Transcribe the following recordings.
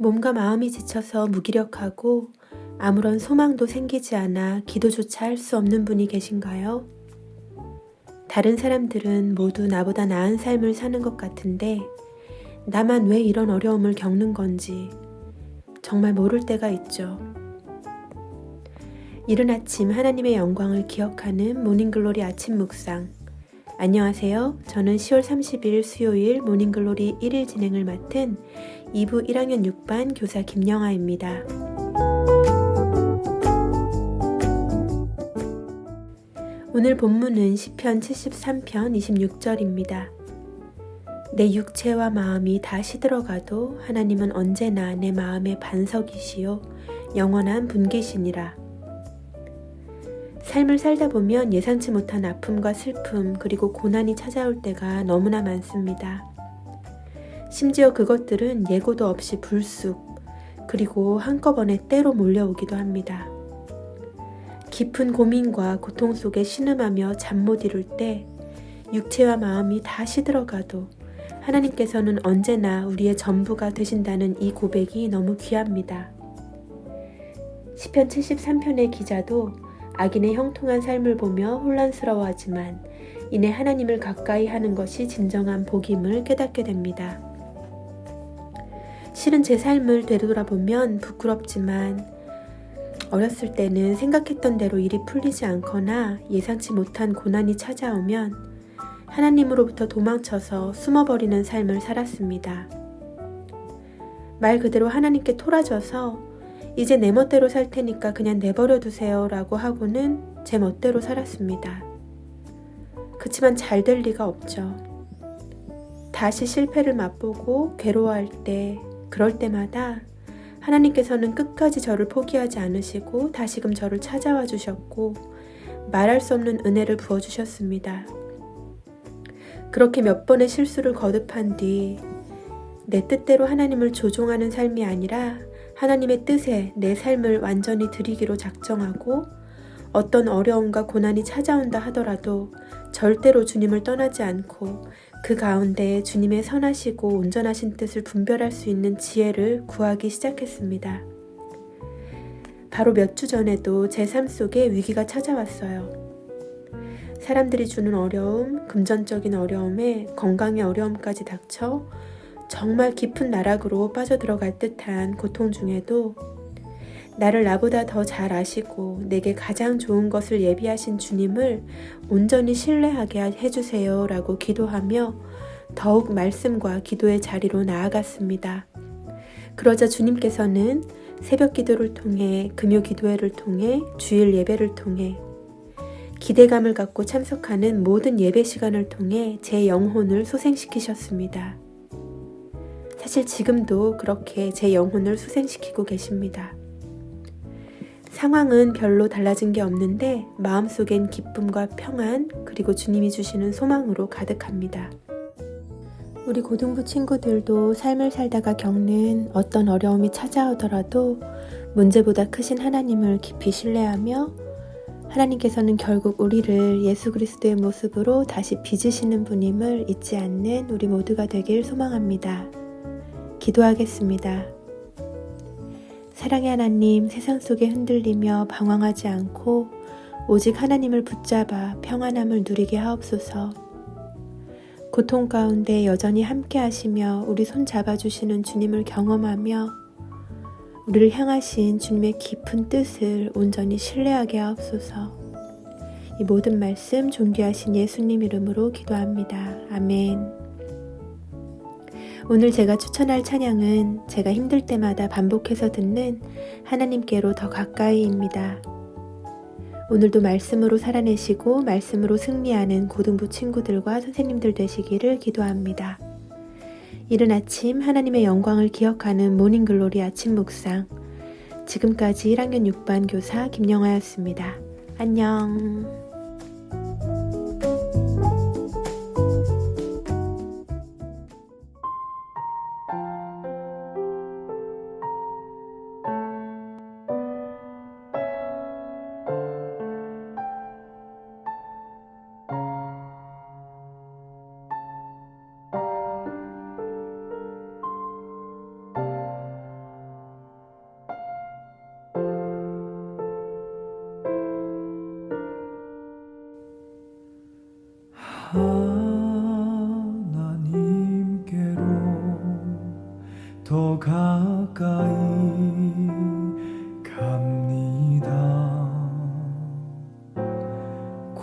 몸과 마음이 지쳐서 무기력하고 아무런 소망도 생기지 않아 기도조차 할 수 없는 분이 계신가요? 다른 사람들은 모두 나보다 나은 삶을 사는 것 같은데 나만 왜 이런 어려움을 겪는 건지 정말 모를 때가 있죠. 이른 아침 하나님의 영광을 기억하는 모닝글로리 아침 묵상. 안녕하세요. 저는 10월 30일 수요일 모닝글로리 1일 진행을 맡은 2부 1학년 6반 교사 김영아입니다. 오늘 본문은 시편 73편 26절입니다. 내 육체와 마음이 다 시들어가도 하나님은 언제나 내 마음의 반석이시요 영원한 분기시니라. 삶을 살다 보면 예상치 못한 아픔과 슬픔 그리고 고난이 찾아올 때가 너무나 많습니다. 심지어 그것들은 예고도 없이 불쑥 그리고 한꺼번에 때로 몰려오기도 합니다. 깊은 고민과 고통 속에 신음하며 잠 못 이룰 때 육체와 마음이 다 시들어가도 하나님께서는 언제나 우리의 전부가 되신다는 이 고백이 너무 귀합니다. 시편 73편의 기자도 악인의 형통한 삶을 보며 혼란스러워하지만 이내 하나님을 가까이 하는 것이 진정한 복임을 깨닫게 됩니다. 실은 제 삶을 되돌아보면 부끄럽지만 어렸을 때는 생각했던 대로 일이 풀리지 않거나 예상치 못한 고난이 찾아오면 하나님으로부터 도망쳐서 숨어버리는 삶을 살았습니다. 말 그대로 하나님께 토라져서 이제 내 멋대로 살 테니까 그냥 내버려 두세요 라고 하고는 제 멋대로 살았습니다. 그치만 잘 될 리가 없죠. 다시 실패를 맛보고 괴로워할 때, 그럴 때마다 하나님께서는 끝까지 저를 포기하지 않으시고 다시금 저를 찾아와 주셨고 말할 수 없는 은혜를 부어주셨습니다. 그렇게 몇 번의 실수를 거듭한 뒤 내 뜻대로 하나님을 조종하는 삶이 아니라 하나님의 뜻에 내 삶을 완전히 드리기로 작정하고 어떤 어려움과 고난이 찾아온다 하더라도 절대로 주님을 떠나지 않고 그 가운데 주님의 선하시고 온전하신 뜻을 분별할 수 있는 지혜를 구하기 시작했습니다. 바로 몇 주 전에도 제 삶 속에 위기가 찾아왔어요. 사람들이 주는 어려움, 금전적인 어려움에 건강의 어려움까지 닥쳐 정말 깊은 나락으로 빠져들어갈 듯한 고통 중에도 나를 나보다 더 잘 아시고 내게 가장 좋은 것을 예비하신 주님을 온전히 신뢰하게 해주세요 라고 기도하며 더욱 말씀과 기도의 자리로 나아갔습니다. 그러자 주님께서는 새벽 기도를 통해 금요 기도회를 통해 주일 예배를 통해 기대감을 갖고 참석하는 모든 예배 시간을 통해 제 영혼을 소생시키셨습니다. 사실 지금도 그렇게 제 영혼을 소생시키고 계십니다. 상황은 별로 달라진 게 없는데 마음속엔 기쁨과 평안 그리고 주님이 주시는 소망으로 가득합니다. 우리 고등부 친구들도 삶을 살다가 겪는 어떤 어려움이 찾아오더라도 문제보다 크신 하나님을 깊이 신뢰하며 하나님께서는 결국 우리를 예수 그리스도의 모습으로 다시 빚으시는 분임을 잊지 않는 우리 모두가 되길 소망합니다. 기도하겠습니다. 사랑의 하나님, 세상 속에 흔들리며 방황하지 않고 오직 하나님을 붙잡아 평안함을 누리게 하옵소서. 고통 가운데 여전히 함께 하시며 우리 손 잡아주시는 주님을 경험하며 우리를 향하신 주님의 깊은 뜻을 온전히 신뢰하게 하옵소서. 이 모든 말씀 존귀하신 예수님 이름으로 기도합니다. 아멘. 오늘 제가 추천할 찬양은 제가 힘들 때마다 반복해서 듣는 하나님께로 더 가까이입니다. 오늘도 말씀으로 살아내시고 말씀으로 승리하는 고등부 친구들과 선생님들 되시기를 기도합니다. 이른 아침 하나님의 영광을 기억하는 모닝글로리 아침 묵상. 지금까지 1학년 6반 교사 김영아였습니다. 안녕.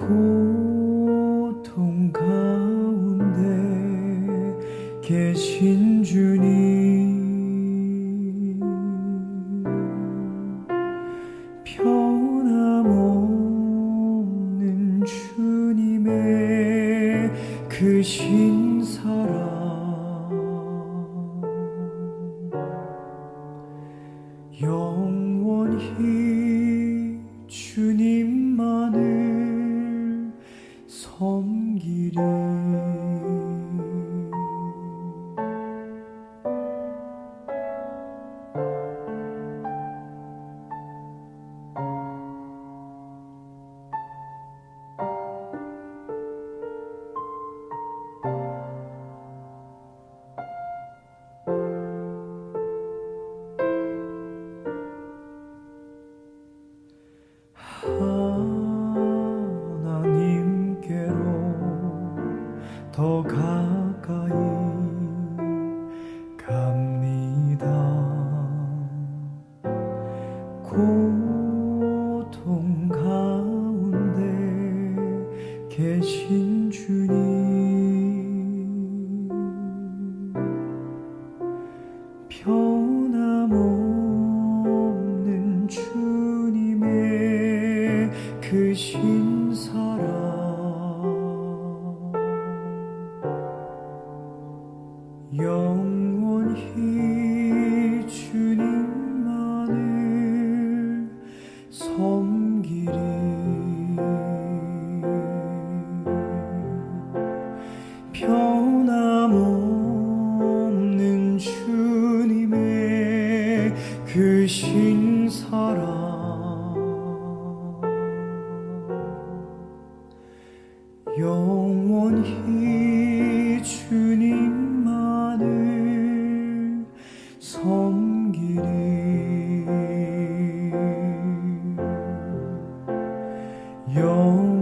고통 가운데 계신 주님, 변함없는 주님의 그 신사랑, 영원히 주님만을 섬기리. 하나님께로 더 가까이 갑니다. 고통 가운데 계신 주님, 변함없는 주님의 그 신사랑, 영원히 주님만을 섬기리. 변함없는 주님의 그 신사랑, 영원히 주님만을 섬기리. 영원히